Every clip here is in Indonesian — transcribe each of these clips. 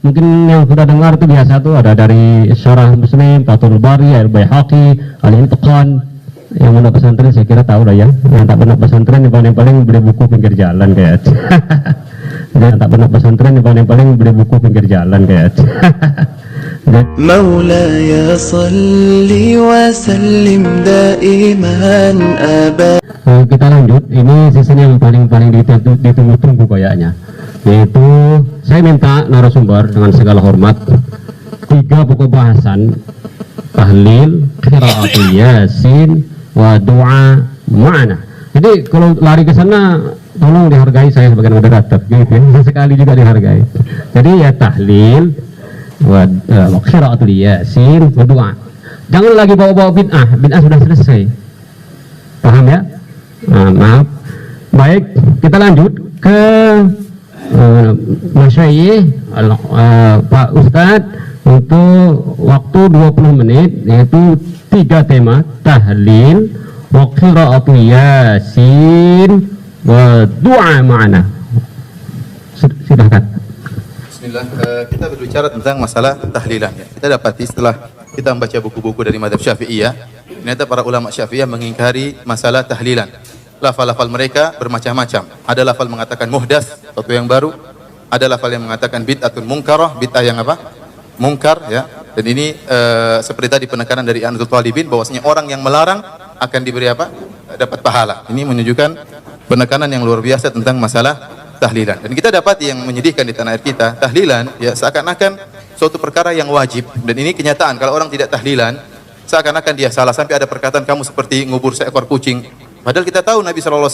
mungkin yang sudah dengar itu biasa tuh ada dari Syarah Muslim, Fathul Bari, Al-Baihaqi, Al-Itqan. Yang pernah pesantren saya kira tahu lah ya. Yang tak pernah pesantren yang paling beli buku pinggir jalan kayak. Yang tak pernah pesantren yang paling beli buku pinggir jalan kayak. مولاي صل وسلم دائما أبدا. Kita lanjut, ini season yang paling ditunggu-tunggu kayaknya, yaitu saya minta narasumber dengan segala hormat 3 buku bahasan tahlil, qiraatul yasin, wa doa ma'ana. Jadi kalau lari ke sana tolong dihargai saya sebagai moderator gitu ya. Sekali juga dihargai. Jadi ya tahlil wa qiraatul yasin wa doa. Jangan lagi bawa-bawa bid'ah sudah selesai. Paham ya? Nah, maaf. Baik, kita lanjut ke Masyayikh Pak Ustadz untuk waktu 20 menit, yaitu 3 tema: tahlil, wa qiraatul yasin, wa du'a ma'ana. Silakan. Bismillah, kita berbicara tentang masalah tahlilan ya. Kita dapati setelah kita membaca buku-buku dari mazhab Syafi'iyah, ternyata para ulama Syafi'iyah mengingkari masalah tahlilan. Lafal-lafal mereka bermacam-macam. Ada lafal mengatakan muhdats, sesuatu yang baru. Ada lafal yang mengatakan bid'atun munkarah, bid'ah yang apa? Mungkar ya. Dan ini seperti tadi penekanan dari Anadul Talibin bahwasanya orang yang melarang akan diberi apa? Dapat pahala. Ini menunjukkan penekanan yang luar biasa tentang masalah tahlilan. Dan kita dapat yang menyedihkan di tanah air kita, tahlilan ya seakan-akan suatu perkara yang wajib. Dan ini kenyataan, kalau orang tidak tahlilan seakan-akan dia salah. Sampai ada perkataan kamu seperti ngubur seekor kucing. Padahal kita tahu Nabi SAW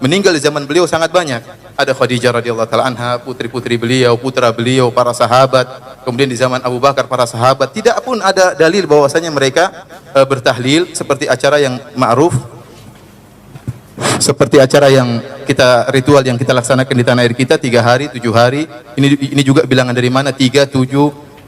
meninggal di zaman beliau sangat banyak. Ada Khadijah radhiyallahu taala anha, putri-putri beliau, putra beliau, para sahabat. Kemudian di zaman Abu Bakar para sahabat. Tidak pun ada dalil bahwasanya mereka bertahlil seperti acara yang ma'ruf, seperti acara yang kita ritual yang kita laksanakan di tanah air kita 3 hari, 7 hari. Ini juga bilangan dari mana? 3, 7,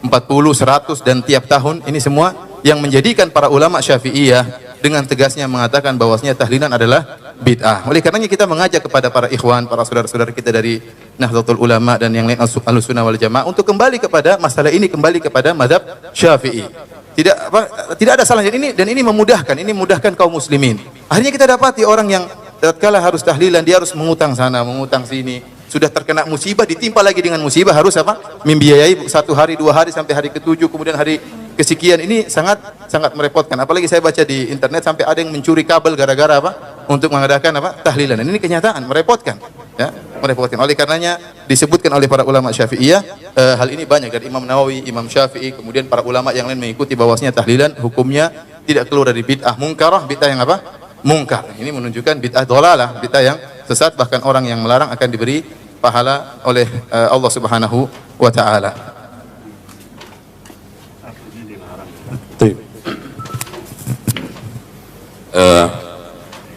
40, 100 dan tiap tahun. Ini semua yang menjadikan para ulama Syafi'iyah dengan tegasnya mengatakan bahwasanya tahlilan adalah bid'ah. Oleh karenanya kita mengajak kepada para ikhwan, para saudara-saudara kita dari Nahdlatul Ulama dan yang lain Ahlussunnah wal Jamaah untuk kembali kepada masalah ini, kembali kepada mazhab Syafi'i. Tidak ada salahnya dan ini memudahkan kaum muslimin. Akhirnya kita dapati orang yang tatkala harus tahlilan dia harus mengutang sana, mengutang sini. Sudah terkena musibah ditimpa lagi dengan musibah, harus apa? Membiayai 1 hari, 2 hari sampai hari ke-7, kemudian hari kesekian. Ini sangat merepotkan. Apalagi saya baca di internet sampai ada yang mencuri kabel gara-gara apa? Untuk mengadakan apa? Tahlilan. Dan ini kenyataan, merepotkan. Ya, merepotkan. Oleh karenanya disebutkan oleh para ulama Syafi'iyah, hal ini banyak dari Imam Nawawi, Imam Syafi'i, kemudian para ulama yang lain mengikuti bahwasanya tahlilan hukumnya tidak keluar dari bid'ah munkarah, bid'ah yang apa? Mungkar. Ini menunjukkan bid'ah dhalalah, bid'ah yang sesat, bahkan orang yang melarang akan diberi pahala oleh Allah Subhanahu wa taala.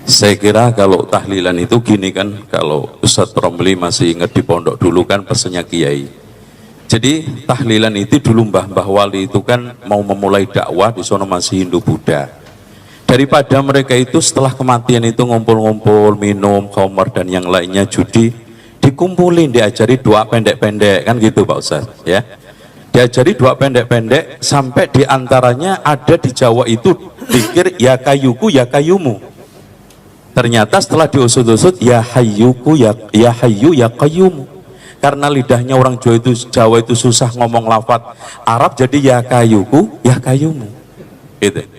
Saya kira kalau tahlilan itu gini kan, kalau Ustadz Romli masih ingat di pondok dulu kan pesannya Kiai. Jadi tahlilan itu dulu Mbah Wali itu kan mau memulai dakwah di sono masih Hindu Buddha. Daripada mereka itu setelah kematian itu ngumpul-ngumpul, minum, khamar dan yang lainnya, judi, dikumpulin, diajari doa pendek-pendek kan gitu Pak Ustadz ya. Diajari doa pendek-pendek sampai diantaranya ada di Jawa itu pikir ya kayuku ya kayumu. Ternyata setelah diusut-usut ya hayyuku ya hayyu ya qayyumu. Karena lidahnya orang Jawa itu susah ngomong lafaz Arab, jadi ya kayuku ya kayumu. Gitu.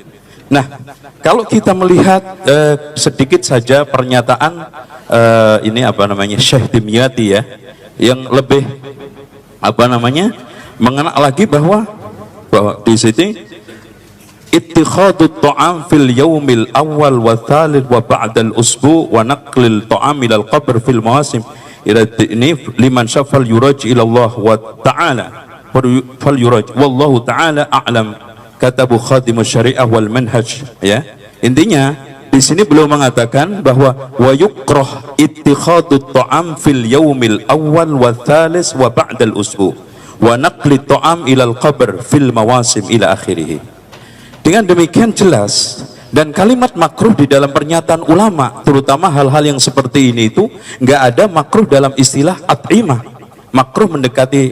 Nah, kalau kita melihat sedikit saja pernyataan ini apa namanya Syekh Dimyati ya, yang lebih apa namanya mengenal lagi bahwa di sini ittikhadut ta'am fil yaumil awal wa thalith wa ba'dal usbu wa naqlil ta'am ila al-qabr fil mawasim ila ini liman syafal yuraj ila Allah wa ta'ala fal yuraj wallahu ta'ala a'lam, katabu khadimus syariah wal manhaj ya. Intinya di sini beliau mengatakan bahwa wa yukrah ittikhadut ta'am fil yaumil awal wa thalith wa ba'dal usbu wa naqli ta'am ila al-qabr fil mawasim ila akhirih. Dengan demikian jelas, dan kalimat makruh di dalam pernyataan ulama terutama hal-hal yang seperti ini itu nggak ada makruh dalam istilah at'imah, makruh mendekati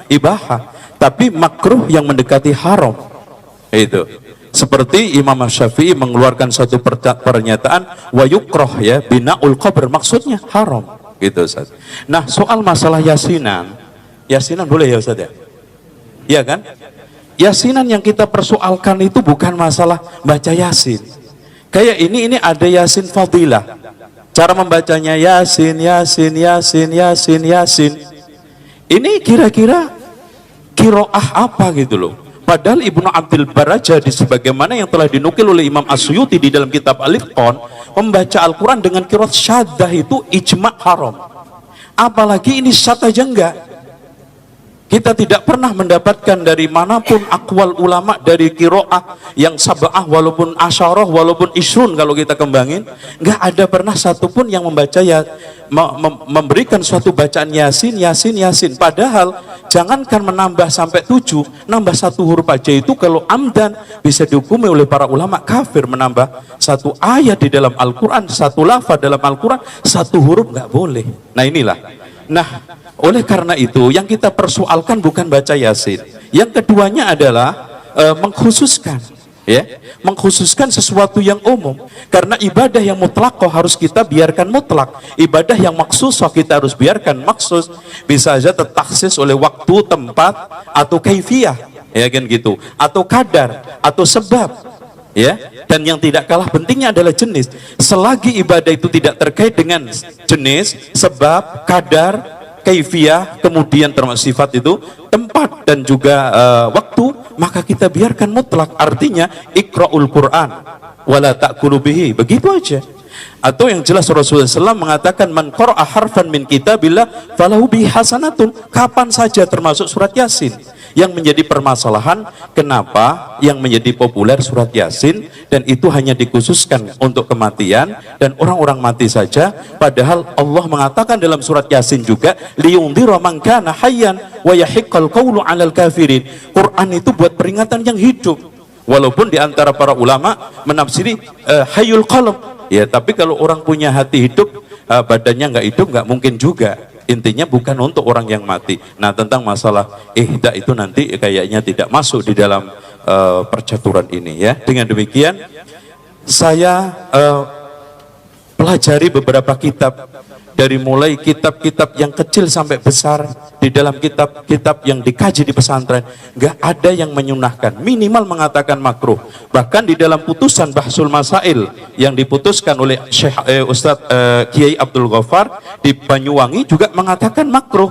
ibahah, tapi makruh yang mendekati haram. Itu seperti Imam Syafi'i mengeluarkan satu pernyataan wa yukroh, ya, binaul qabr, maksudnya haram, gitu Ustaz. Nah, soal masalah yasinan boleh ya Ustaz ya? Iya kan? Yasinan yang kita persoalkan itu bukan masalah baca yasin. Kayak ini ada yasin fadilah. Cara membacanya yasin. Ini kira-kira kiroah apa gitu loh. Padahal Ibnu Abdul Bar aja sebagaimana yang telah dinukil oleh Imam As-Suyuti di dalam kitab Al-Itqan, membaca Al-Quran dengan kiroah syaddah itu ijma' haram. Apalagi ini syaddah aja enggak. Kita tidak pernah mendapatkan dari manapun akwal ulama dari kiroah yang sab'ah walaupun asyarah walaupun isrun, kalau kita kembangin nggak ada pernah satupun yang membaca memberikan suatu bacaan yasin. Padahal jangankan menambah sampai 7, nambah 1 huruf aja itu kalau amdan bisa dihukumi oleh para ulama kafir. Menambah 1 ayat di dalam Al-Quran, 1 lafaz dalam Al-Quran, 1 huruf nggak boleh. Nah inilah. Nah, oleh karena itu yang kita persoalkan bukan baca yasin. Yang keduanya adalah mengkhususkan, ya, mengkhususkan sesuatu yang umum. Karena ibadah yang mutlakoh harus kita biarkan mutlak, ibadah yang maksusoh kita harus biarkan maksus. Bisa saja tertaksis oleh waktu, tempat, atau kaifiyah, ya kan gitu, atau kadar, atau sebab, ya. Dan yang tidak kalah pentingnya adalah jenis. Selagi ibadah itu tidak terkait dengan jenis, sebab, kadar, kaifiyah, kemudian termasuk sifat itu, tempat dan juga waktu, maka kita biarkan mutlak. Artinya iqra'ul Quran wala ta'kulu bihi, begitu aja. Atau yang jelas Rasulullah SAW mengatakan man qara'a harfan min kitabillah falahu bihi hasanatun, kapan saja, termasuk surat Yasin. Yang menjadi permasalahan, kenapa yang menjadi populer surat Yasin dan itu hanya dikhususkan untuk kematian dan orang-orang mati saja, padahal Allah mengatakan dalam surat Yasin juga liyundhira man kana hayyan wa yahiqqal qawlu 'alal kafirin. Quran itu buat peringatan yang hidup. Walaupun di antara para ulama menafsiri hayyul qalb, ya, tapi kalau orang punya hati hidup, badannya nggak hidup, nggak mungkin juga. Intinya bukan untuk orang yang mati. Nah, tentang masalah ihda itu nanti kayaknya tidak masuk di dalam percaturan ini, ya. Dengan demikian saya pelajari beberapa kitab, dari mulai kitab-kitab yang kecil sampai besar di dalam kitab-kitab yang dikaji di pesantren, nggak ada yang menyunahkan, minimal mengatakan makruh. Bahkan di dalam putusan Bahsul Masail yang diputuskan oleh Syekh Ustadz Kiai Abdul Ghaffar di Banyuwangi juga mengatakan makruh.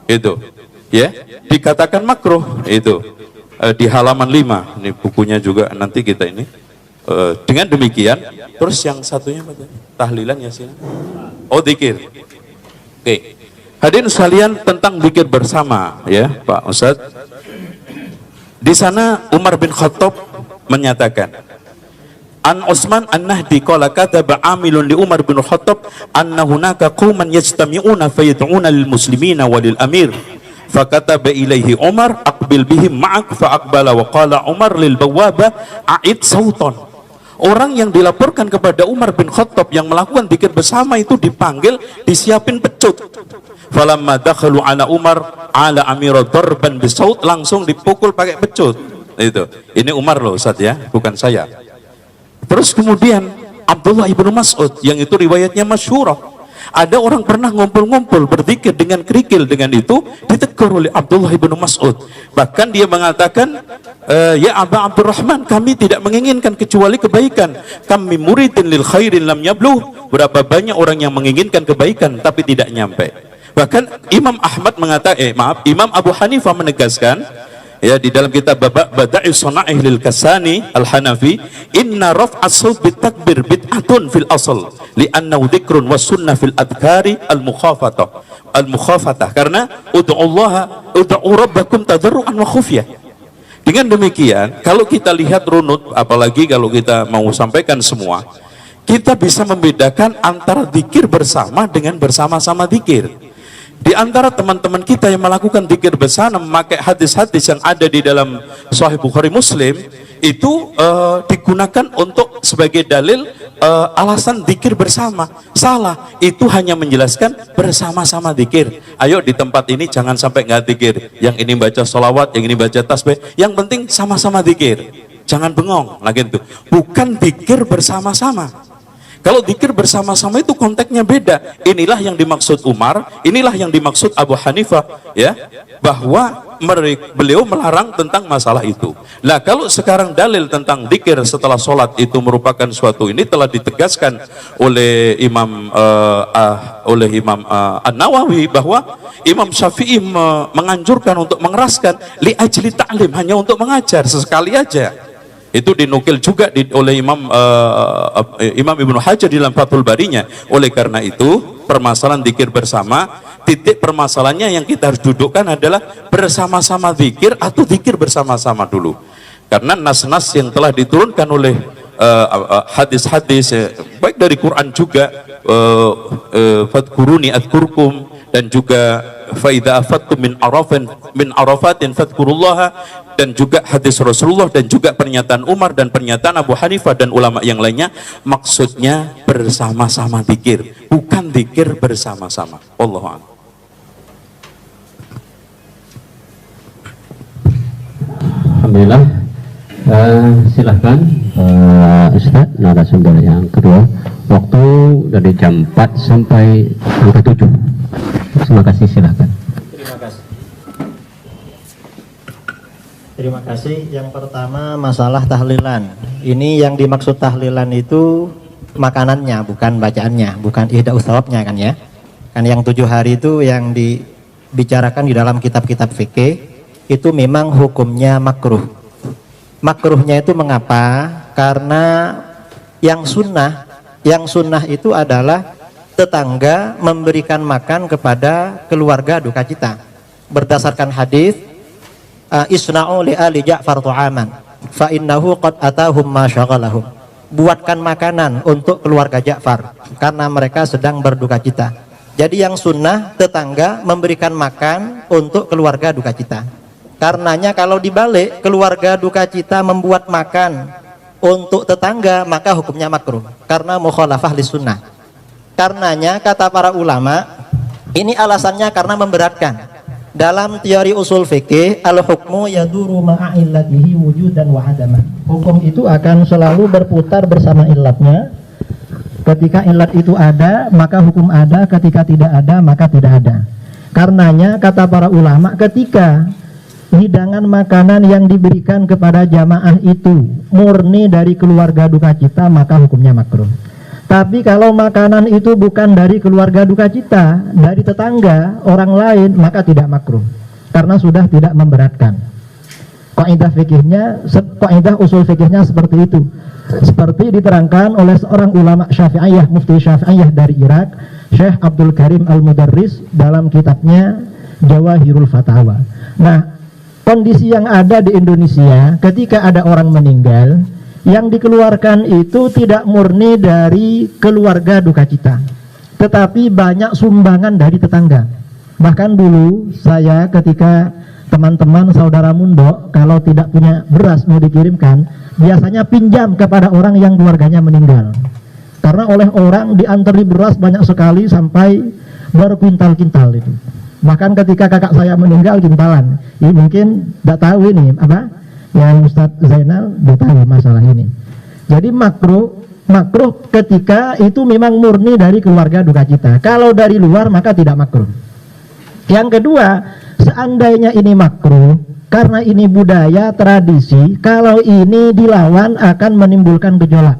Itu, ya, dikatakan makruh itu di halaman 5. Ini bukunya juga nanti kita ini. Dengan demikian, terus yang satunya tahlilan ya sih. Oh, zikir. Oke. Hadirin sekalian, tentang zikir bersama, ya, Pak Ustadz. Di sana Umar bin Khattab menyatakan, An Utsman An-Nahdi qala kataba amilun li Umar bin Khattab anna hunaka qauman yajtami'una fayad'una lil muslimina wa lil amir. Fakataba ilaihi Umar aqbil bihim ma'ak fa aqbala wa qala Umar lil bawwaba a'id sautan. Orang yang dilaporkan kepada Umar bin Khattab yang melakukan zikir bersama itu dipanggil, disiapin pecut. Falamma dakhalu ala Umar ala amira darban bisaut, langsung dipukul pakai pecut. Itu. Ini Umar loh Ustaz, ya, bukan saya. Terus kemudian Abdullah ibnu Mas'ud yang itu riwayatnya masyhurah. Ada orang pernah ngumpul-ngumpul berzikir dengan kerikil, dengan itu ditegur oleh Abdullah ibnu Mas'ud. Bahkan dia mengatakan, ya Aba Abdurrahman, kami tidak menginginkan kecuali kebaikan. Kami muridin lil khairin lam yabluh. Berapa banyak orang yang menginginkan kebaikan tapi tidak nyampe. Bahkan Imam Ahmad mengatakan, Imam Abu Hanifah menegaskan, ya, di dalam kitab Bada'is Sana'ih lil Kasani Al-Hanafi, inna raf'as saut bitakbir bid'atun fil asl li'annahu dzikrun was sunnah fil adhkari al-mukhafatah karena ud'u rabbakum tadarruan wa khufyah. Dengan demikian, kalau kita lihat runut, apalagi kalau kita mau sampaikan semua, kita bisa membedakan antara zikir bersama dengan bersama-sama zikir. Di antara teman-teman kita yang melakukan zikir bersama memakai hadis-hadis yang ada di dalam Sahih Bukhari Muslim, itu digunakan untuk sebagai dalil alasan zikir bersama. Salah, itu hanya menjelaskan bersama-sama zikir. Ayo di tempat ini jangan sampai nggak zikir, yang ini baca sholawat, yang ini baca tasbih, yang penting sama-sama zikir, jangan bengong. Nah gitu, bukan zikir bersama-sama. Kalau zikir bersama-sama itu konteksnya beda. Inilah yang dimaksud Umar, inilah yang dimaksud Abu Hanifah, ya, bahwa beliau melarang tentang masalah itu. Nah, kalau sekarang dalil tentang zikir setelah sholat itu merupakan suatu ini telah ditegaskan oleh Imam An-Nawawi, bahwa Imam Syafi'i menganjurkan untuk mengeraskan li ajli ta'lim, hanya untuk mengajar sesekali aja. Itu dinukil juga oleh Imam Ibnu Hajar di dalam Fathul Barinya. Oleh karena itu, permasalahan zikir bersama, titik permasalahannya yang kita harus dudukkan adalah bersama-sama zikir atau zikir bersama-sama dulu. Karena nas-nas yang telah diturunkan oleh hadis-hadis baik dari Quran juga, fadkuruni adkurkum, dan juga faida afattum min arafatin fadkurullaha, dan juga hadis Rasulullah, dan juga pernyataan Umar dan pernyataan Abu Hanifah dan ulama yang lainnya. Maksudnya bersama-sama zikir, bukan zikir bersama-sama. Wallahu a'lam. Alhamdulillah. Silahkan Ustadz narasumber yang kedua. Waktu dari jam 4 sampai angka 7. Terima kasih, silahkan. Terima kasih. Yang pertama masalah tahlilan. Ini yang dimaksud tahlilan itu makanannya, bukan bacaannya, bukan ihda'u thawabnya kan ya. Kan yang 7 hari itu yang dibicarakan di dalam kitab-kitab fikih itu memang hukumnya makruh. Makruhnya itu mengapa? Karena yang sunnah itu adalah tetangga memberikan makan kepada keluarga duka cita. Berdasarkan hadis isna'u li ali Ja'far tu'aman fa innahu qad atahum ma syaghalahum. Buatkan makanan untuk keluarga Ja'far karena mereka sedang berduka cita. Jadi yang sunnah tetangga memberikan makan untuk keluarga duka cita. Karenanya kalau dibalik keluarga duka cita membuat makan untuk tetangga, maka hukumnya makruh karena mukhalafah li sunnah. Karenanya kata para ulama, ini alasannya karena memberatkan. Dalam teori usul fikih, al-hukmu yaduru ma'a illatihi wujudan wa adaman. Hukum itu akan selalu berputar bersama illatnya. Ketika illat itu ada, maka hukum ada. Ketika tidak ada, maka tidak ada. Karenanya kata para ulama, ketika hidangan makanan yang diberikan kepada jamaah itu murni dari keluarga duka cita, maka hukumnya makruh. Tapi kalau makanan itu bukan dari keluarga duka cita, dari tetangga, orang lain, maka tidak makruh karena sudah tidak memberatkan. Kaidah usul fikihnya seperti itu. Seperti diterangkan oleh seorang ulama Syafi'iyah, mufti Syafi'iyah dari Irak, Syekh Abdul Karim Al-Mudarris dalam kitabnya Jawahirul Fatawa. Nah, kondisi yang ada di Indonesia ketika ada orang meninggal, yang dikeluarkan itu tidak murni dari keluarga duka cita, tetapi banyak sumbangan dari tetangga. Bahkan dulu saya ketika teman-teman saudara Mundo kalau tidak punya beras mau dikirimkan, biasanya pinjam kepada orang yang keluarganya meninggal. Karena oleh orang diantari beras banyak sekali sampai berkuintal-kintal itu. Bahkan ketika kakak saya meninggal kintalan. Ini mungkin tidak tahu ini apa? Yang Ustadz Zainal dia tahu masalah ini. Jadi makruh ketika itu memang murni dari keluarga duka cita. Kalau dari luar maka tidak makruh. Yang kedua, seandainya ini makruh karena ini budaya tradisi, kalau ini dilawan akan menimbulkan gejolak.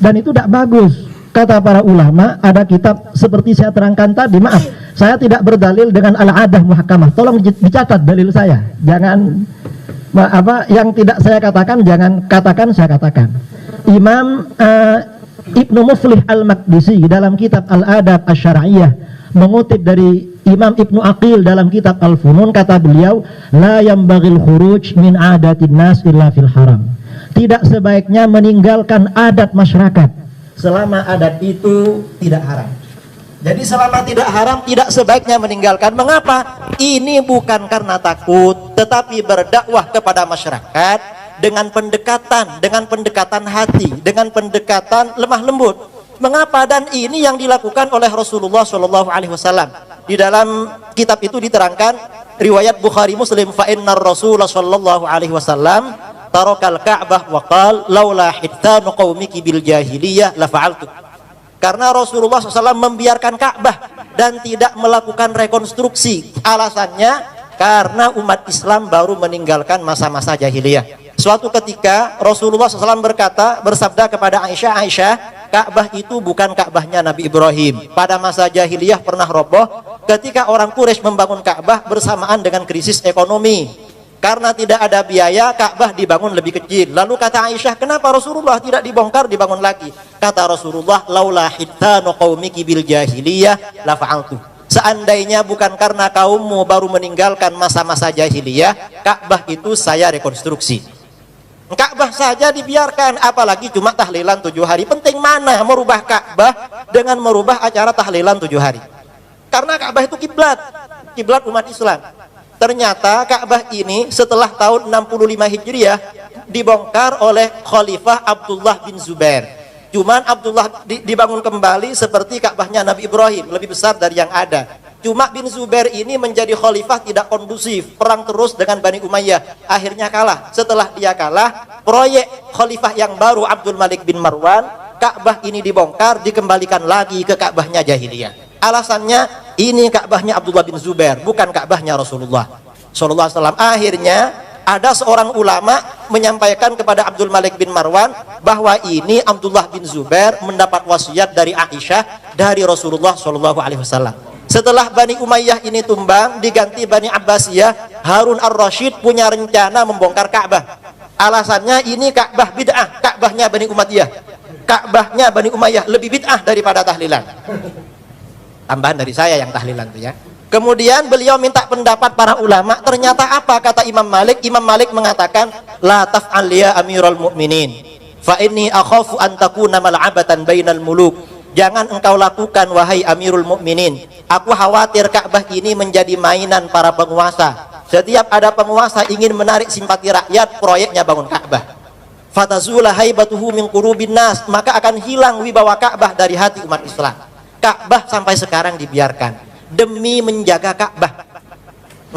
Dan itu tidak bagus. Kata para ulama, ada kitab seperti saya terangkan tadi, maaf, saya tidak berdalil dengan al-adah muhakkamah. Tolong dicatat dalil saya. Jangan yang tidak saya katakan jangan katakan saya katakan. Imam Ibnu Muflih Al-Maqdisi dalam kitab Al-Adab Asy-Syar'iyyah mengutip dari Imam Ibnu Aqil dalam kitab Al-Funun, kata beliau, la yambaghil khuruj min adatin nas illa fil haram. Tidak sebaiknya meninggalkan adat masyarakat selama adat itu tidak haram. Jadi selama tidak haram tidak sebaiknya meninggalkan. Mengapa? Ini bukan karena takut, tetapi berdakwah kepada masyarakat dengan pendekatan hati, dengan pendekatan lemah lembut. Mengapa? Dan ini yang dilakukan oleh Rasulullah Shallallahu Alaihi Wasallam. Di dalam kitab itu diterangkan riwayat Bukhari Muslim, fa innar Rasulullah Shallallahu Alaihi Wasallam tarakal Ka'bah wa qala laula hittanu qaumiki bil jahiliyah la fa'altu. Karena Rasulullah SAW membiarkan Ka'bah dan tidak melakukan rekonstruksi. Alasannya karena umat Islam baru meninggalkan masa-masa jahiliyah. Suatu ketika Rasulullah SAW bersabda kepada Aisyah, Aisyah, Ka'bah itu bukan Ka'bahnya Nabi Ibrahim. Pada masa jahiliyah pernah roboh ketika orang Quraisy membangun Ka'bah bersamaan dengan krisis ekonomi. Karena tidak ada biaya, Ka'bah dibangun lebih kecil. Lalu kata Aisyah, kenapa Rasulullah tidak dibongkar, dibangun lagi? Kata Rasulullah, laula hittanu qaumiki bil jahiliyah la fa'altu. Seandainya bukan karena kaummu baru meninggalkan masa-masa jahiliyah, Ka'bah itu saya rekonstruksi. Ka'bah saja dibiarkan, apalagi cuma tahlilan 7 hari. Penting mana merubah Ka'bah dengan merubah acara tahlilan 7 hari? Karena Ka'bah itu kiblat umat Islam. Ternyata Ka'bah ini setelah tahun 65 Hijriah dibongkar oleh Khalifah Abdullah bin Zubair. Cuman Abdullah dibangun kembali seperti Ka'bahnya Nabi Ibrahim, lebih besar dari yang ada. Cuma bin Zubair ini menjadi khalifah tidak kondusif, perang terus dengan Bani Umayyah, akhirnya kalah. Setelah dia kalah, proyek khalifah yang baru Abdul Malik bin Marwan, Ka'bah ini dibongkar, dikembalikan lagi ke Ka'bahnya jahiliyah. Alasannya ini Ka'bahnya Abdullah bin Zubair, bukan Ka'bahnya Rasulullah Sallallahu Alaihi Wasallam. Akhirnya ada seorang ulama menyampaikan kepada Abdul Malik bin Marwan bahwa ini Abdullah bin Zubair mendapat wasiat dari Aisyah dari Rasulullah Sallallahu Alaihi Wasallam. Setelah Bani Umayyah ini tumbang, diganti Bani Abbasiyah, Harun ar-Rasyid punya rencana membongkar Ka'bah. Alasannya ini Ka'bah bid'ah, Ka'bahnya Bani Umayyah. Ka'bahnya Bani Umayyah lebih bid'ah daripada tahlilan. Tambahan dari saya yang tahlilan itu ya. Kemudian beliau minta pendapat para ulama. Ternyata apa kata Imam Malik? Imam Malik mengatakan, la taf'al ya Amirul Mukminin, fa inni akhafu an takuna mal'abatan bainal muluk. Jangan engkau lakukan wahai Amirul Mukminin. Aku khawatir Ka'bah ini menjadi mainan para penguasa. Setiap ada penguasa ingin menarik simpati rakyat, proyeknya bangun Ka'bah. Fatazula haibatuhu min qulubin nas, maka akan hilang wibawa Ka'bah dari hati umat Islam. Ka'bah sampai sekarang dibiarkan demi menjaga Ka'bah.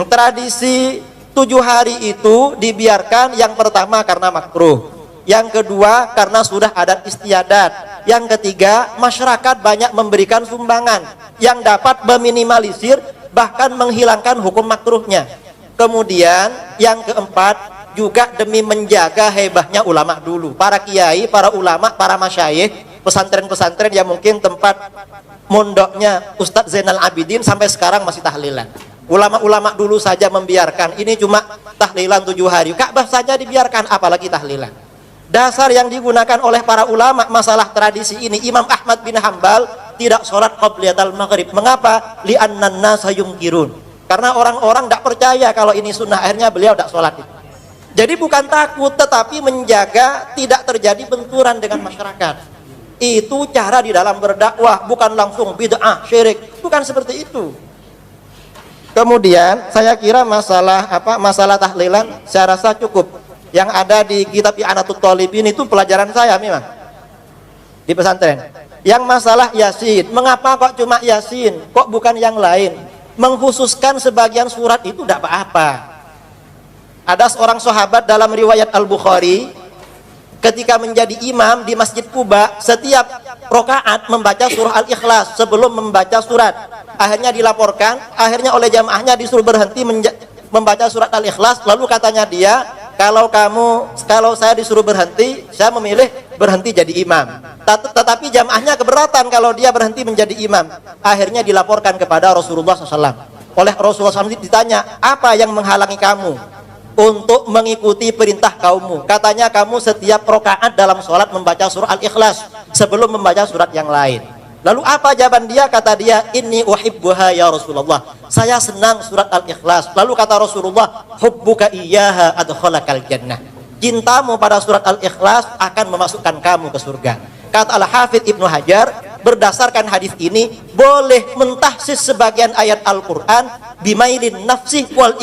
Tradisi 7 hari itu dibiarkan, yang pertama karena makruh, yang kedua karena sudah adat istiadat, yang ketiga masyarakat banyak memberikan sumbangan yang dapat meminimalisir bahkan menghilangkan hukum makruhnya. Kemudian yang keempat juga demi menjaga hebahnya ulama dulu, para kiai, para ulama, para masyayikh, pesantren-pesantren yang mungkin tempat mondoknya Ustadz Zainal Abidin sampai sekarang masih tahlilan. Ulama-ulama dulu saja membiarkan, ini cuma tahlilan 7 hari. Ka'bah saja dibiarkan, apalagi tahlilan. Dasar yang digunakan oleh para ulama masalah tradisi ini, Imam Ahmad bin Hambal tidak sholat qobliyatul maghrib. Mengapa? Li'annan nasa yungkirun. Karena orang-orang tidak percaya kalau ini sunnah, akhirnya beliau tidak sholat. Jadi bukan takut, tetapi menjaga tidak terjadi benturan dengan masyarakat. Itu cara di dalam berdakwah, bukan langsung bid'ah, syirik, bukan seperti itu. Kemudian saya kira masalah tahlilan saya rasa cukup. Yang ada di kitab I'anatut Thalibin itu pelajaran saya memang di pesantren. Yang masalah Yasin, mengapa kok cuma Yasin, kok bukan yang lain? Mengkhususkan sebagian surat itu tidak apa-apa. Ada seorang sahabat dalam riwayat Al-Bukhari, ketika menjadi imam di Masjid Quba, setiap rakaat membaca surah Al-Ikhlas sebelum membaca surat. Akhirnya dilaporkan, akhirnya oleh jamaahnya disuruh berhenti membaca surat Al-Ikhlas. Lalu katanya dia, kalau saya disuruh berhenti, saya memilih berhenti jadi imam. Tetapi jamaahnya keberatan kalau dia berhenti menjadi imam. Akhirnya dilaporkan kepada Rasulullah SAW. Oleh Rasulullah SAW ditanya, apa yang menghalangi kamu untuk mengikuti perintah kaummu? Katanya kamu setiap rakaat dalam sholat membaca surah Al-Ikhlas sebelum membaca surat yang lain. Lalu apa jawaban dia? Kata dia, inni uhibbuha ya Rasulullah, saya senang surat Al-Ikhlas. Lalu kata Rasulullah, hubbuka iyyaha adkhalakal jannah, cintamu pada surat Al-Ikhlas akan memasukkan kamu ke surga. Kata Al-Hafidz Ibnu Hajar, berdasarkan hadis ini boleh mentahsis sebagian ayat Al-Quran bimailin nafsih wal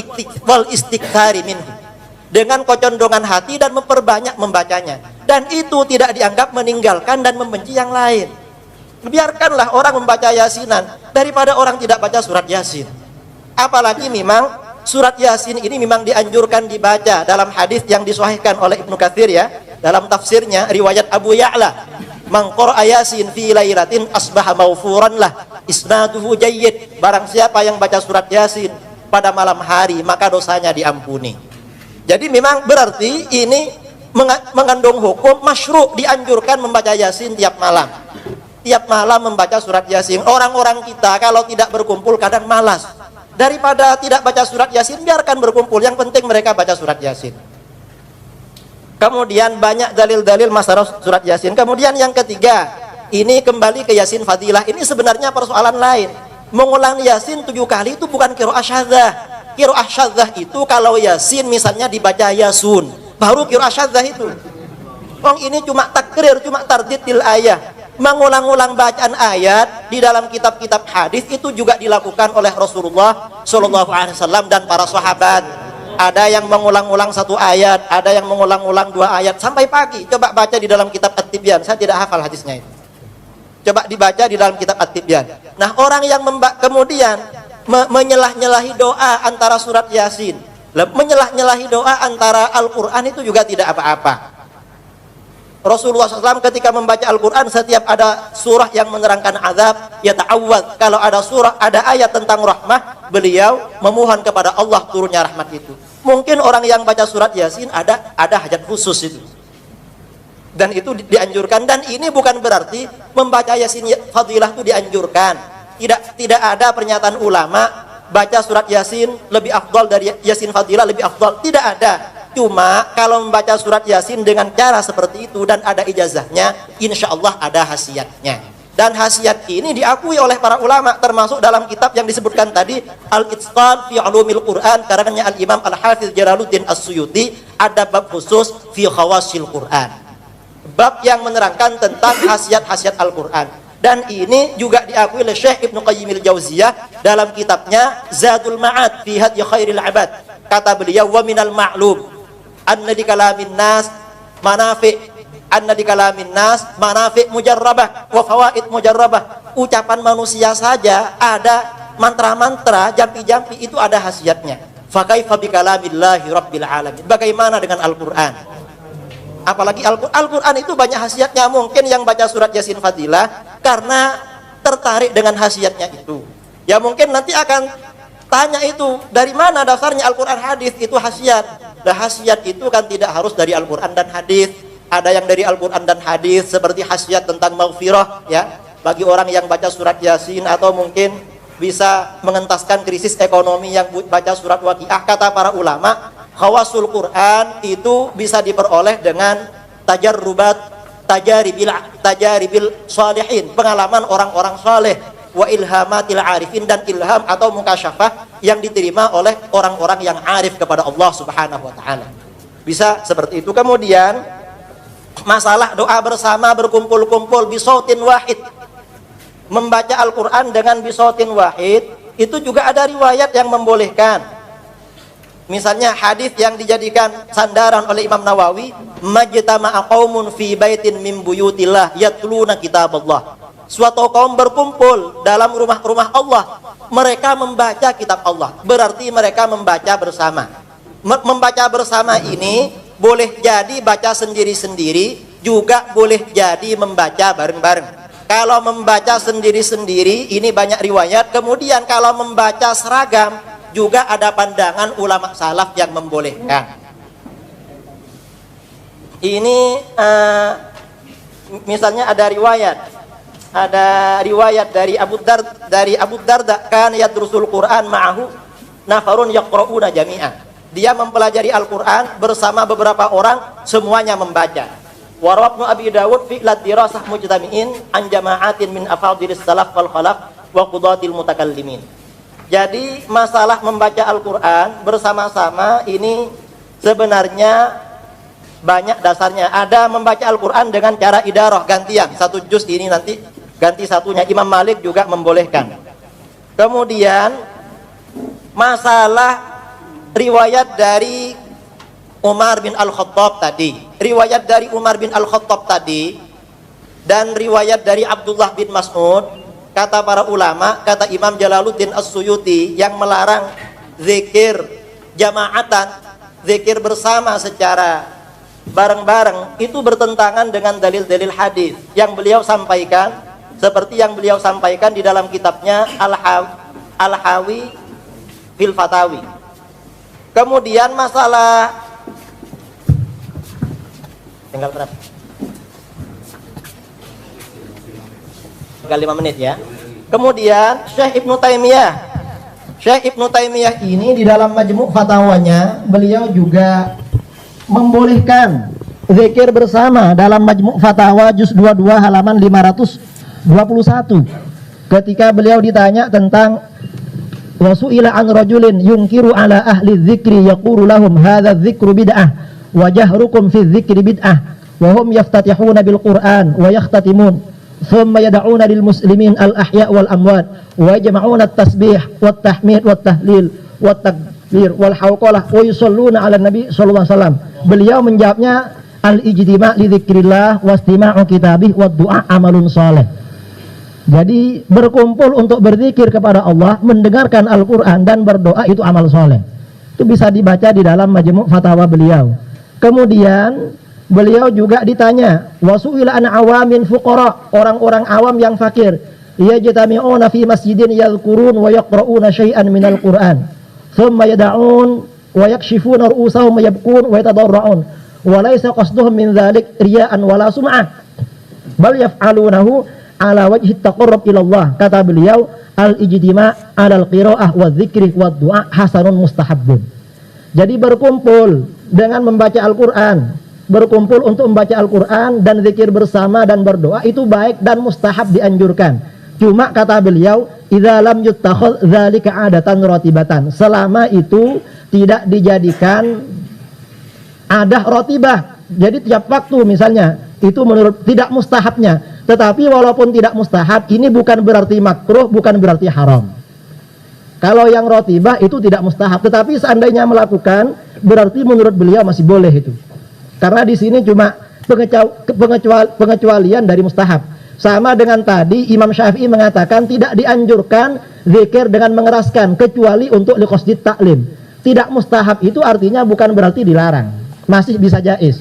istikthari minhu, dengan kecondongan hati dan memperbanyak membacanya. Dan itu tidak dianggap meninggalkan dan membenci yang lain. Biarkanlah orang membaca yasinan daripada orang tidak baca surat yasin. Apalagi memang surat yasin ini memang dianjurkan dibaca dalam hadis yang disahihkan oleh Ibnu Katsir ya, dalam tafsirnya riwayat Abu Ya'la, man qara'a yasin fi lailatin asbaha maghfuran lah isnaduhu jayyid. Barang siapa yang baca surat yasin pada malam hari maka dosanya diampuni. Jadi memang berarti ini mengandung hukum masyru', dianjurkan membaca yasin tiap malam. Tiap malam membaca surat yasin. Orang-orang kita kalau tidak berkumpul kadang malas. Daripada tidak baca surat yasin, biarkan berkumpul. Yang penting mereka baca surat yasin. Kemudian banyak dalil-dalil masalah surat yasin. Kemudian yang ketiga, ini kembali ke yasin fadilah. Ini sebenarnya persoalan lain. Mengulang yasin 7 kali itu bukan qiraah syadzah. Qiraah syadzah itu kalau yasin misalnya dibaca yasun, baru qiraah syadzah itu. Wong ini cuma takrir, cuma tardidil ayat. Mengulang-ulang bacaan ayat di dalam kitab-kitab hadis itu juga dilakukan oleh Rasulullah SAW dan para sahabat. Ada yang mengulang-ulang 1 ayat, ada yang mengulang-ulang 2 ayat sampai pagi. Coba baca di dalam kitab At-Tibyan. Saya tidak hafal hadisnya itu. Coba dibaca di dalam kitab At-Tibyan. Nah, orang yang kemudian menyelah-nyelahi doa antara surat yasin, menyelah-nyelahi doa antara Al-Quran itu juga tidak apa-apa. Rasulullah SAW ketika membaca Al-Quran, setiap ada surah yang menerangkan azab, ya ta'awwad. Kalau ada surah, ada ayat tentang rahmah, beliau memohon kepada Allah turunnya rahmat itu. Mungkin orang yang baca surat yasin ada hajat khusus itu. Dan itu dianjurkan. Dan ini bukan berarti membaca yasin fadilah itu dianjurkan. Tidak ada pernyataan ulama baca surat yasin lebih afdal dari yasin fadilah lebih afdal. Tidak ada. Cuma kalau membaca surat yasin dengan cara seperti itu dan ada ijazahnya, insya Allah ada khasiatnya. Dan khasiat ini diakui oleh para ulama, termasuk dalam kitab yang disebutkan tadi, Al-Itqan fi Ulumil Quran, karangannya Al-Imam Al-Hafiz Jalaluddin As-Suyuti, ada bab khusus fi khawasil Quran. Bab yang menerangkan tentang khasiat-khasiat Al-Quran. Dan ini juga diakui oleh Syekh Ibnu Qayyim al-Jauziyah dalam kitabnya Zadul Ma'ad fi Hadyi Khairil Ibad. Kata beliau, wa minal ma'lum anna di kalamin nas manafi', anna di kalamin nas manafi' mujarrabah wa fawaid mujarrabah. Ucapan manusia saja ada mantra-mantra, jampi-jampi itu ada khasiatnya. Fa kaifa bi kalamillahi rabbil alamin. Bagaimana dengan Al-Qur'an? Apalagi Al-Qur'an itu banyak khasiatnya. Mungkin yang baca surat Yasin Fadilah karena tertarik dengan khasiatnya itu. Ya mungkin nanti akan tanya itu, dari mana dasarnya Al-Qur'an hadis itu khasiat. Nah, khasiat itu kan tidak harus dari Al-Quran dan hadis. Ada yang dari Al-Quran dan hadis seperti khasiat tentang maghfirah ya, bagi orang yang baca surat Yasin, atau mungkin bisa mengentaskan krisis ekonomi yang baca surat Waqiah. Kata para ulama, khawasul Quran itu bisa diperoleh dengan tajarrubat, tajaribil salihin, pengalaman orang-orang saleh, wa ilhamatil arifin, dan ilham atau mukasyafah yang diterima oleh orang-orang yang arif kepada Allah Subhanahu wa taala. Bisa seperti itu. Kemudian masalah doa bersama, berkumpul-kumpul bisautin wahid. Membaca Al-Qur'an dengan bisautin wahid itu juga ada riwayat yang membolehkan. Misalnya hadis yang dijadikan sandaran oleh Imam Nawawi, majtama'a qaumun fi baitin min buyutillah yatluna kitaballah. Suatu kaum berkumpul dalam rumah-rumah Allah, mereka membaca kitab Allah, berarti mereka membaca bersama. Membaca bersama ini boleh jadi baca sendiri-sendiri, juga boleh jadi membaca bareng-bareng. Kalau membaca sendiri-sendiri ini banyak riwayat. Kemudian kalau membaca seragam juga ada pandangan ulama salaf yang membolehkan. Ini misalnya ada riwayat dari Abu Darda kan yadrusul Quran ma'ahu nafarun yaqra'una jami'an. Dia mempelajari Al-Quran bersama beberapa orang, semuanya membaca. Wa rawabnu Abi Dawud fi dirasah mujtami'in an jama'atin min afadilis salaf wal khalaf wa qudatil mutakallimin. Jadi masalah membaca Al-Quran bersama-sama ini sebenarnya banyak dasarnya. Ada membaca Al-Quran dengan cara idarah, gantian, satu juz ini nanti ganti satunya. Imam Malik juga membolehkan. Kemudian masalah riwayat dari Umar bin Al-Khattab tadi, riwayat dari Umar bin Al-Khattab tadi, dan riwayat dari Abdullah bin Mas'ud, kata para ulama, kata Imam Jalaluddin As-Suyuti, yang melarang zikir jamaatan, zikir bersama secara bareng-bareng, itu bertentangan dengan dalil-dalil hadis yang beliau sampaikan, seperti yang beliau sampaikan di dalam kitabnya Al-Hawi fil Fatawi. Kemudian masalah tinggal berapa? Tinggal 5 menit ya. Kemudian Syekh Ibnu Taimiyah ini di dalam Majmu' Fatawanya, beliau juga membolehkan zikir bersama dalam Majmu' Fatawa juz 22 halaman 521. Ketika beliau ditanya tentang wasu'ila an rajulin yunkiru ala ahli dzikri yaqulu lahum hadza dzikru bid'ah wa jahrukum fi dzikri bid'ah wa hum yaftatihuna bil Qur'an wa yakhtatimun thumma yad'una lil muslimin al ahya wal amwat wa yajma'una at tasbih wat tahmid wat tahlil wat takbir wal hawqalah wa yusalluna ala nabi sallallahu alaihi wasallam. Beliau menjawabnya al ijtima' li dzikrillah wastima'u kitabih wad du'a amalun saleh. Jadi berkumpul untuk berzikir kepada Allah, mendengarkan Al-Quran dan berdoa itu amal soleh. Itu bisa dibaca di dalam Majmu' Fatawa beliau. Kemudian beliau juga ditanya, wasu'ila an awamin fuqara, orang-orang awam yang fakir, yajtami'una fi masjidin yadhkurun wa yaqra'una syai'an minal Qur'an, thumma yada'un wa yakshifuna ru'usahum wa yabkun wa yatadarra'un, wa laysa qasduhum min dhalik riya'an wala sum'ah, bal yaf'alunahu ala wajhi taqarrub ilallah. Kata beliau, al-ijtima' alal qira'ah wa dzikri wa du'a hasanun mustahabbun. Jadi berkumpul dengan membaca Al-Quran, berkumpul untuk membaca Al-Quran dan zikir bersama dan berdoa itu baik dan mustahab, dianjurkan. Cuma kata beliau, idza lam yuttakhadh dzalika 'adatan ratibatan, selama itu tidak dijadikan adah ratibah. Jadi tiap waktu misalnya, itu menurut tidak mustahabnya. Tetapi walaupun tidak mustahab, ini bukan berarti makruh, bukan berarti haram. Kalau yang rotibah itu tidak mustahab, tetapi seandainya melakukan, berarti menurut beliau masih boleh itu. Karena di sini cuma pengecualian dari mustahab. Sama dengan tadi Imam Syafi'i mengatakan tidak dianjurkan zikir dengan mengeraskan, kecuali untuk liqasdit ta'lim. Tidak mustahab itu artinya bukan berarti dilarang, masih bisa jaiz.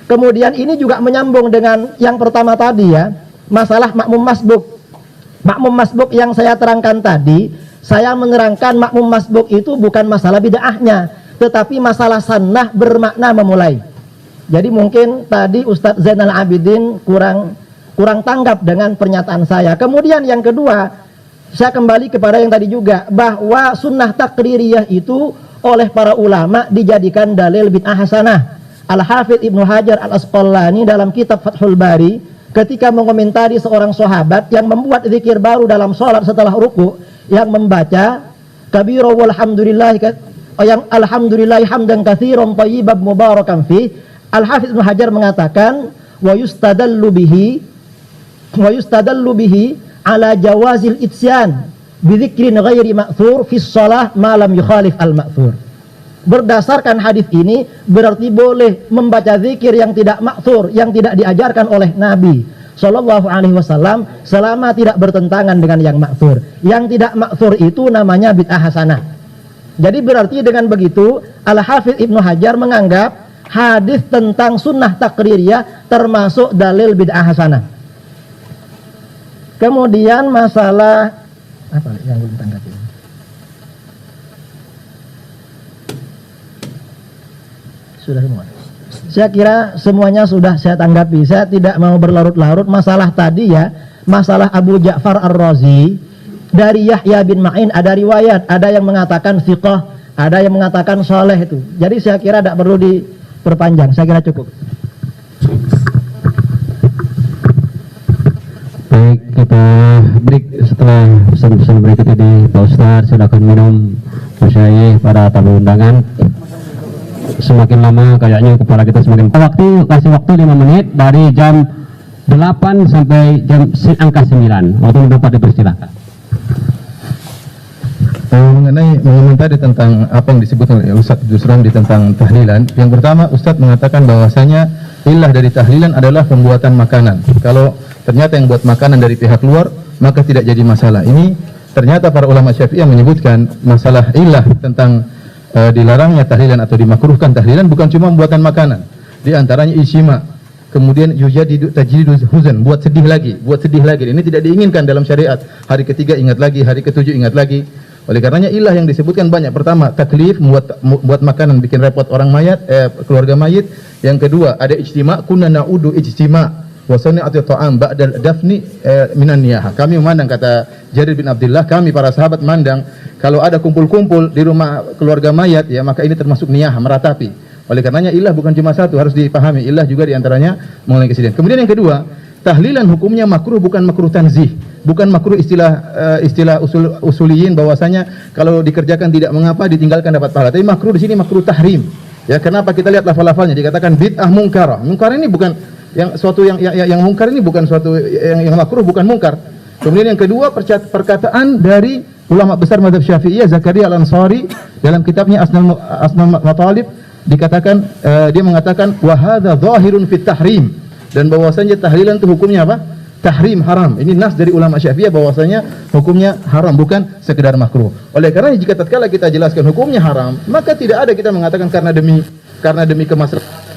Kemudian ini juga menyambung dengan yang pertama tadi ya, masalah makmum masbuk. Makmum masbuk yang saya terangkan tadi, saya menerangkan makmum masbuk itu bukan masalah bid'ahnya, tetapi masalah sunnah bermakna memulai. Jadi mungkin tadi Ustadz Zainal Abidin kurang tanggap dengan pernyataan saya. Kemudian yang kedua, saya kembali kepada yang tadi juga, bahwa sunnah takririyah itu oleh para ulama dijadikan dalil bid'ah hasanah. Al-Hafidh Ibnu Hajar Al-Asqalani dalam kitab Fathul Bari ketika mengomentari seorang sahabat yang membuat zikir baru dalam sholat setelah ruku, yang membaca kabira walhamdulillah, yang alhamdulillah hamdan katsiran thayyiban mubarakan fi. Al-Hafidh Ibnu Hajar mengatakan wa yustadallu bihi ala jawazil itsyan bi dzikrin ghairi ma'thur fi shalah ma lam yukhalif al-ma'thur. Berdasarkan hadis ini berarti boleh membaca zikir yang tidak makthur, yang tidak diajarkan oleh Nabi Shallallahu Alaihi Wasallam, selama tidak bertentangan dengan yang makthur. Yang tidak makthur itu namanya bid'ah hasanah. Jadi berarti dengan begitu Al-Hafidh Ibnu Hajar menganggap hadis tentang sunnah takririyah termasuk dalil bid'ah hasanah. Kemudian masalah apa yang belum tanggapi? Sudah semua. Saya kira semuanya sudah saya tanggapi. Saya tidak mau berlarut-larut. Masalah tadi ya, masalah Abu Ja'far Ar-Razi dari Yahya bin Ma'in ada riwayat, ada yang mengatakan thiqah, ada yang mengatakan saleh itu. Jadi saya kira tidak perlu diperpanjang. Saya kira cukup. Baik, kita break. Setelah pesan-pesan berikut ini, Pak Ustadz silakan minum Masyaikh para tamu undangan. Semakin lama kayaknya kepala kita semakin kasih waktu 5 menit dari jam 8 sampai jam angka 9 waktu dapat dipersilakan. Mengenai tadi tentang apa yang disebut oleh Ustaz Jusram di tentang tahlilan. Yang pertama, Ustaz mengatakan bahwasanya ilah dari tahlilan adalah pembuatan makanan. Kalau ternyata yang buat makanan dari pihak luar, maka tidak jadi masalah. Ini ternyata para ulama Syafi'iyah menyebutkan masalah ilah tentang dilarangnya tahlilan atau dimakruhkan tahlilan bukan cuma pembuatan makanan. Di antaranya ijma', kemudian yujadidu tajdidul huzn, buat sedih lagi. Ini tidak diinginkan dalam syariat. Hari ketiga ingat lagi, hari ketujuh ingat lagi. Oleh karenanya ilah yang disebutkan banyak. Pertama, taklif, buat makanan bikin repot orang mayat, keluarga mayit. Yang kedua, ada ijtima', kunna na'udu ijtima' wa sani'atu ta'am ba'dal dafni minan niyahah. Kami memandang, kata Jarir bin Abdullah, kami para sahabat mandang kalau ada kumpul-kumpul di rumah keluarga mayat, ya maka ini termasuk niyahah, meratapi. Oleh karenanya ilah bukan cuma satu, harus dipahami. Ilah juga diantaranya mengenai kesedihan. Kemudian yang kedua, tahlilan hukumnya makruh, bukan makruh tanzih, bukan makruh istilah usuliyin bahwasanya kalau dikerjakan tidak mengapa, ditinggalkan dapat pahala. Tapi makruh di sini makruh tahrim. Ya, kenapa kita lihat lafal-lafalnya dikatakan bid'ah mungkarah. Mungkar ini bukan yang suatu yang mungkar ini bukan suatu yang makruh, bukan mungkar. Kemudian yang kedua, perkataan dari ulama besar mazhab Syafi'iyah Zakaria Al-Ansari dalam kitabnya Asnal Matalib dikatakan dia mengatakan wa hadza zahirun fit tahrim, dan bahwasanya tahlilan itu hukumnya apa? Tahrim, haram. Ini nas dari ulama Syafi'iyah bahwasanya hukumnya haram, bukan sekedar makruh. Oleh karena jika tatkala kita jelaskan hukumnya haram, maka tidak ada kita mengatakan karena demi kemaslahatan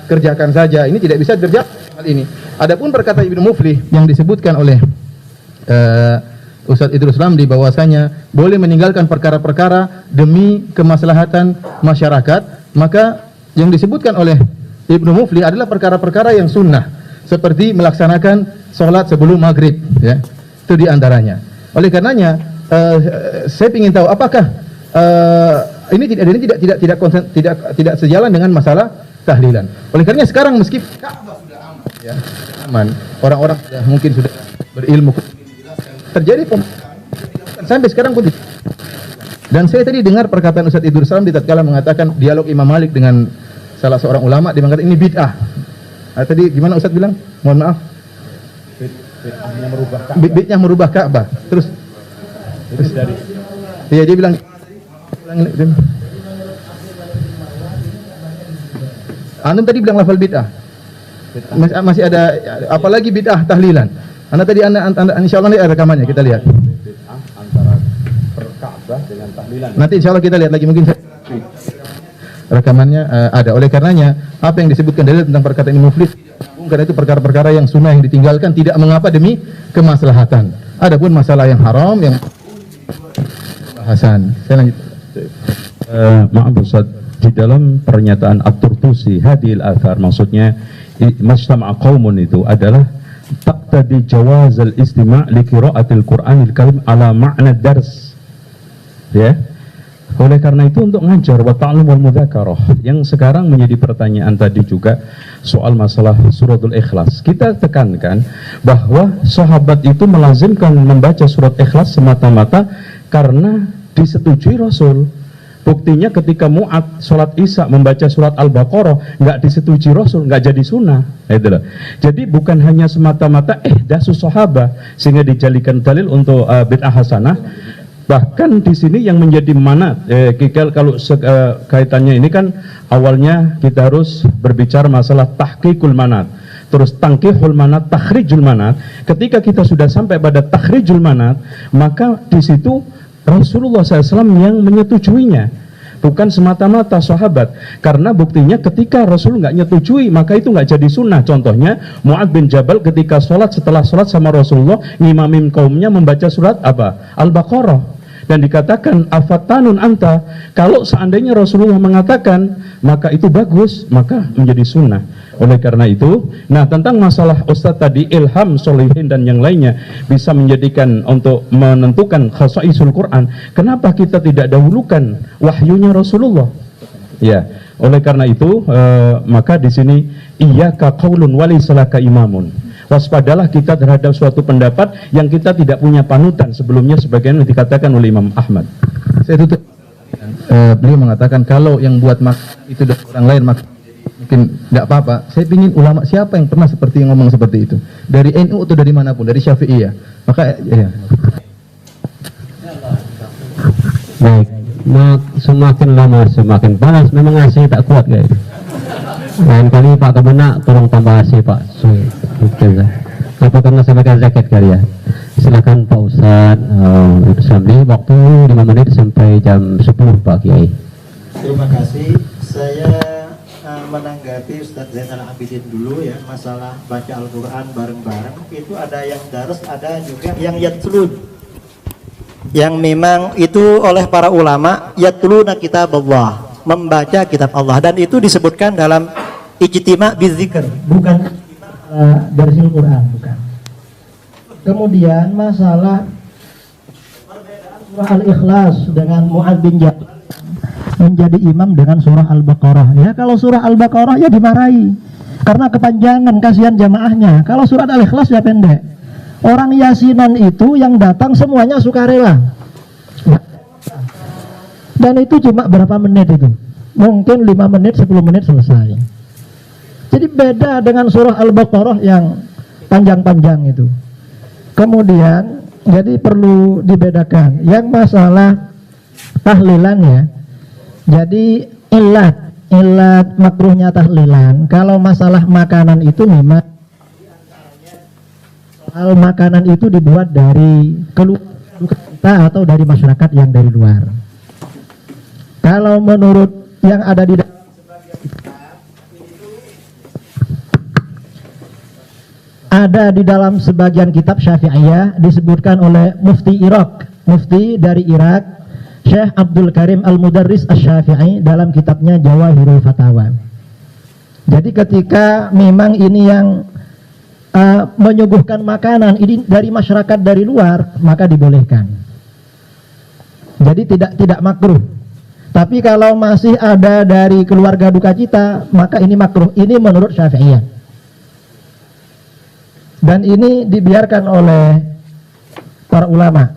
kerjakan saja. Ini tidak bisa kerja hal ini. Adapun perkataan Ibnu Muflih yang disebutkan oleh Ustaz Idrus Ramli bahwasanya boleh meninggalkan perkara-perkara demi kemaslahatan masyarakat, maka yang disebutkan oleh Ibnu Muflih adalah perkara-perkara yang sunnah, seperti melaksanakan sholat sebelum maghrib, ya, itu diantaranya. Oleh karenanya saya ingin tahu apakah ini tidak sejalan dengan masalah tahlilan. Oleh karenanya sekarang meskipun Ka'bah sudah aman, ya, aman, orang-orang mungkin sudah berilmu, terjadi sampai sekarang pun. Dan saya tadi dengar perkataan Ustaz Idrus Salam tatkala mengatakan dialog Imam Malik dengan salah seorang ulama, dia mengatakan ini bid'ah. Tadi gimana Ustaz bilang? Mohon maaf. Bid'ahnya merubah Ka'bah. Terus dari dia bilang Antum tadi bilang lafal bid'ah. Masih ada apalagi bid'ah tahlilan. Anda tadi insyaallah ini ada rekamannya, kita lihat. Antara Ka'bah dengan tahlilan. Nanti insyaallah kita lihat lagi, mungkin rekamannya ada. Oleh karenanya apa yang disebutkan dalil tentang perkataan Ibnu Muflih, karena itu perkara-perkara yang sunnah yang ditinggalkan tidak mengapa demi kemaslahatan. Adapun masalah yang haram yang bahasan. Saya lanjut. Maaf Ustaz, di dalam pernyataan At-Turtusi hadil athar, maksudnya majtama'a qaumun itu adalah taqtadi jawazal istima' li qira'atil Qur'anil Karim ala ma'na dars. Ya. Oleh karena itu untuk ngajar wa ta'lim wal mudzakarah, yang sekarang menjadi pertanyaan tadi juga soal masalah suratul Ikhlas. Kita tekankan bahwa sahabat itu melazimkan membaca surat Ikhlas semata-mata karena disetujui Rasul. Buktinya ketika Mu'ad sholat Isya membaca surat Al-Baqarah nggak disetujui Rasul, nggak jadi sunnah. Itulah. Jadi bukan hanya semata-mata dasus sahabah sehingga dijadikan dalil untuk bid'ah hasanah. Bahkan di sini yang menjadi manat, kalau kaitannya ini kan awalnya kita harus berbicara masalah tahqiqul manat, terus tangkihul manat, takhrijul manat. Ketika kita sudah sampai pada takhrijul manat, maka di situ Rasulullah SAW yang menyetujuinya, bukan semata-mata sahabat. Karena buktinya ketika Rasul nggak nyetujui, maka itu nggak jadi sunnah. Contohnya Mu'ad bin Jabal ketika setelah sholat sama Rasulullah, ngimamin kaumnya membaca surat apa? Al-Baqarah. Dan dikatakan afatanun anta, kalau seandainya Rasulullah mengatakan maka itu bagus, maka menjadi sunnah. Oleh karena itu, nah tentang masalah Ustadz tadi ilham sholihin dan yang lainnya bisa menjadikan untuk menentukan khasaisul Quran, kenapa kita tidak dahulukan wahyunya Rasulullah? Ya, oleh karena itu maka di sini iyyaka qaulun walisalaka imamun. Waspadalah kita terhadap suatu pendapat yang kita tidak punya panutan sebelumnya, sebagaimana dikatakan oleh Imam Ahmad. Saya tutup. Beliau mengatakan kalau yang buat itu dari orang lain mungkin tidak apa-apa. Saya ingin ulama siapa yang pernah seperti yang ngomong seperti itu, dari NU atau dari manapun, dari Syafi'iyah. Maka ya. Baik, semakin lama semakin panas, memang AC tak kuat guys. Lain kali Pak Kemenak tolong tambah AC Pak. Apa karena saya pakai jaket kali ya? Silakan Pak Ustadz, sambil waktu 5 menit sampai jam 10 Pak Kiai. Terima kasih. Saya menanggapi Ustadz Zainal Abidin dulu ya, masalah baca Al-Quran bareng-bareng. Itu ada yang daras, ada juga yang yatlun, yang memang itu oleh para ulama yatluna kitab Allah, membaca kitab Allah, dan itu disebutkan dalam ijtima' bidzikr, bukan darsil Quran, bukan. Kemudian masalah surah Al-Ikhlas dengan Mu'adz bin Jabal menjadi imam dengan surah Al-Baqarah. Ya, kalau surah Al-Baqarah ya dimarahi karena kepanjangan, kasihan jamaahnya. Kalau surah Al-Ikhlas ya pendek. Orang yasinan itu yang datang semuanya sukarela. Dan itu cuma berapa menit itu? Mungkin 5 menit, 10 menit selesai. Jadi beda dengan surah Al-Baqarah yang panjang-panjang itu. Kemudian jadi perlu dibedakan yang masalah tahlilan ya. Jadi ilat makruhnya tahlilan. Kalau masalah makanan itu memang makanan itu dibuat dari keluarga kita atau dari masyarakat yang dari luar. Kalau menurut yang ada di dalam sebagian kitab Syafi'iyah disebutkan oleh Mufti Irak, Mufti dari Irak, Syekh Abdul Karim Al-Mudarris Asy-Syafi'i dalam kitabnya Jawahirul Fatawa. Jadi ketika memang ini yang menyuguhkan makanan ini dari masyarakat dari luar, maka dibolehkan. Jadi tidak makruh. Tapi kalau masih ada dari keluarga duka cita, maka ini makruh. Ini menurut Syafi'iyah. Dan ini dibiarkan oleh para ulama.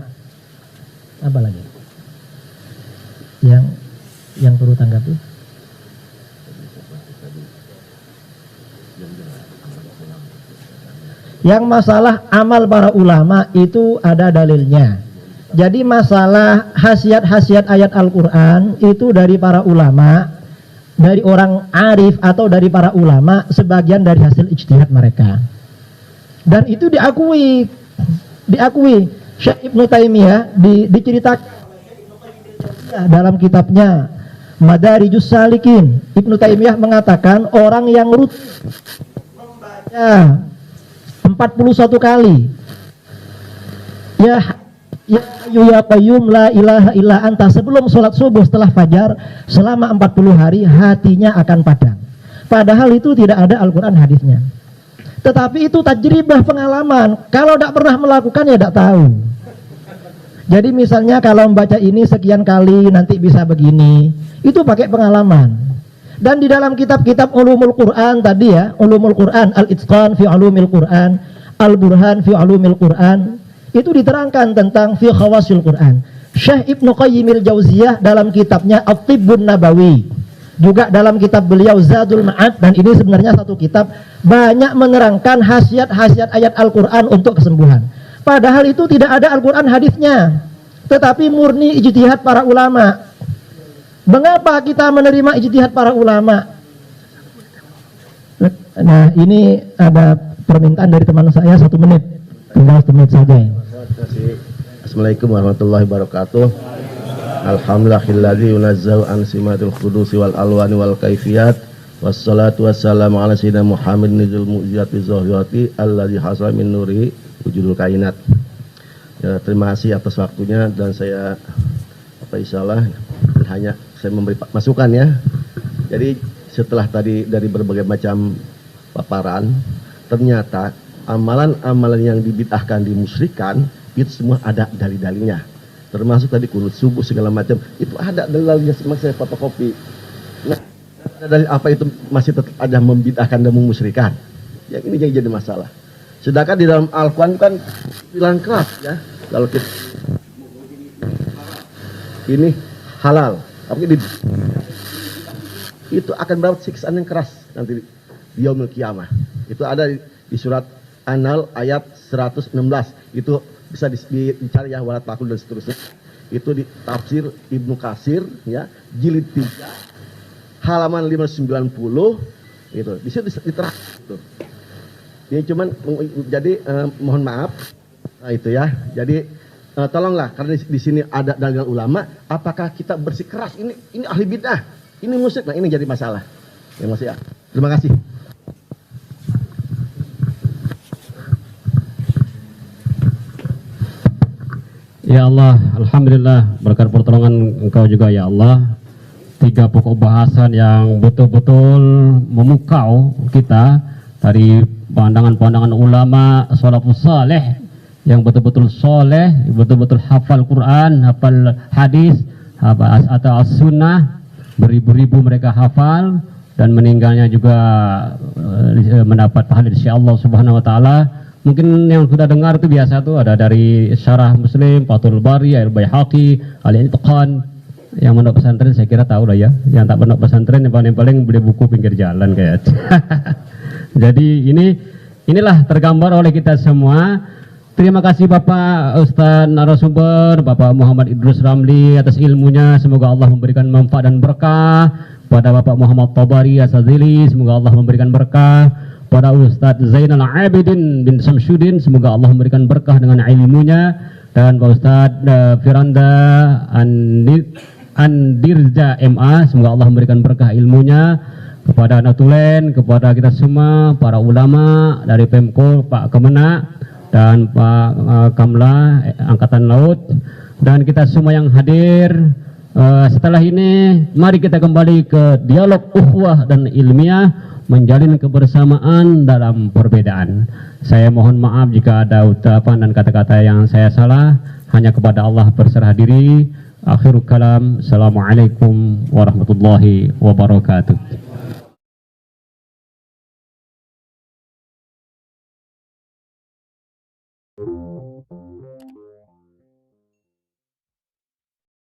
Apa lagi? Yang perlu tanggapi? Yang masalah amal para ulama itu ada dalilnya. Jadi masalah khasiat-khasiat ayat Al-Quran itu dari para ulama, dari orang arif atau dari para ulama, sebagian dari hasil ijtihad mereka. Dan itu diakui Syekh Ibnu Taimiyah diceritakan dalam kitabnya Madarijus Salikin. Ibnu Taimiyah mengatakan orang yang rutin membaca 41 kali ya qayyum la ilaha illa anta sebelum sholat subuh setelah fajar selama 40 hari, hatinya akan padam. Padahal itu tidak ada Al-Quran hadisnya. Tetapi itu tajribah, pengalaman. Kalau tidak pernah melakukan ya tidak tahu. Jadi misalnya kalau membaca ini sekian kali nanti bisa begini, itu pakai pengalaman. Dan di dalam kitab-kitab ulumul Quran tadi ya, ulumul Quran, Al-Itqan fi ulumil Quran, Al-Burhan fi ulumil Quran, itu diterangkan tentang fi khawasil Quran. Syekh Ibnu Qayyimil Jauziyah dalam kitabnya At-Tibbun Nabawi, juga dalam kitab beliau Zadul Ma'ad, dan ini sebenarnya satu kitab, banyak menerangkan khasiat-khasiat ayat Al-Quran untuk kesembuhan. Padahal itu tidak ada Al-Quran hadisnya, tetapi murni ijtihad para ulama. Mengapa kita menerima ijtihad para ulama? Nah, ini ada permintaan dari teman saya 1 menit, tinggal 1 menit saja. Assalamualaikum warahmatullahi wabarakatuh. Alhamdulillahilladzi yunazzalu an simatul khudusi wal alwani wal kaifiyat, wassalatu wassalamu ala sayyidina Muhammadin nizul mu'jizati zahirati alladzi hasala min nuri wujudul kainat. Ya, terima kasih atas waktunya, dan saya insyaallah hanya saya memberi masukan ya. Jadi setelah tadi dari berbagai macam paparan, ternyata amalan-amalan yang dibid'ahkan, dimusyrikan, itu semua ada dalil-dalilnya. Termasuk tadi kunut subuh segala macam, itu ada dalilnya, saya fotokopi. Nah, dari apa itu masih tetap ada membid'ahkan dan memusyrikan? Yang ini yang jadi masalah. Sedangkan di dalam Al-Quran kan bilang keras ya, kalau kita ini halal, tapi itu akan berapa siksaan yang keras nanti di yaumil qiyamah. Itu ada di surat An-Nahl ayat 116. Itu bisa dicari ya, wala takul dan seterusnya. itu di tafsir Ibnu Katsir ya, jilid 3 halaman 590 itu. Di situ diterangkan itu. Ini cuman jadi mohon maaf. Nah, itu ya. Jadi tolonglah karena di sini ada dalil ulama, apakah kita bersikeras ini ahli bid'ah, ini musyrik. Nah, ini jadi masalah. Ya Mas ya. Terima kasih. Ya Allah, Alhamdulillah berkat pertolongan Engkau juga ya Allah. 3 pokok bahasan yang betul-betul memukau kita dari pandangan-pandangan ulama salafus saleh yang betul-betul soleh, betul-betul hafal Quran, hafal hadis, atau as-sunnah, beribu-ribu mereka hafal dan meninggalnya juga mendapat pahala dari Allah Subhanahu wa taala. Mungkin yang sudah dengar itu biasa tuh ada dari Syarah Muslim, Fathul Bari, Al-Baihaqi, Al-I'tiqan. Yang pondok pesantren saya kira tahu lah ya. Yang tak pondok pesantren yang paling beli buku pinggir jalan kayak. Jadi inilah tergambar oleh kita semua. Terima kasih Bapak Ustaz narasumber, Bapak Muhammad Idrus Ramli atas ilmunya. Semoga Allah memberikan manfaat dan berkah. Pada Bapak Muhammad Tabari Asadzili, semoga Allah memberikan berkah. Pada Ustaz Zainal Abidin bin Samsudin, semoga Allah memberikan berkah dengan ilmunya. Dan Pak Ustaz Firanda Andirja MA, semoga Allah memberikan berkah ilmunya. Kepada Natulen, kepada kita semua, para ulama dari Pemko, Pak Kemenak, dan Pak Kamla, Angkatan Laut, dan kita semua yang hadir. Setelah ini, mari kita kembali ke dialog ukhuwah dan ilmiah, menjalin kebersamaan dalam perbedaan. Saya mohon maaf jika ada ucapan dan kata-kata yang saya salah. Hanya kepada Allah berserah diri. Akhirul kalam. Assalamualaikum warahmatullahi wabarakatuh.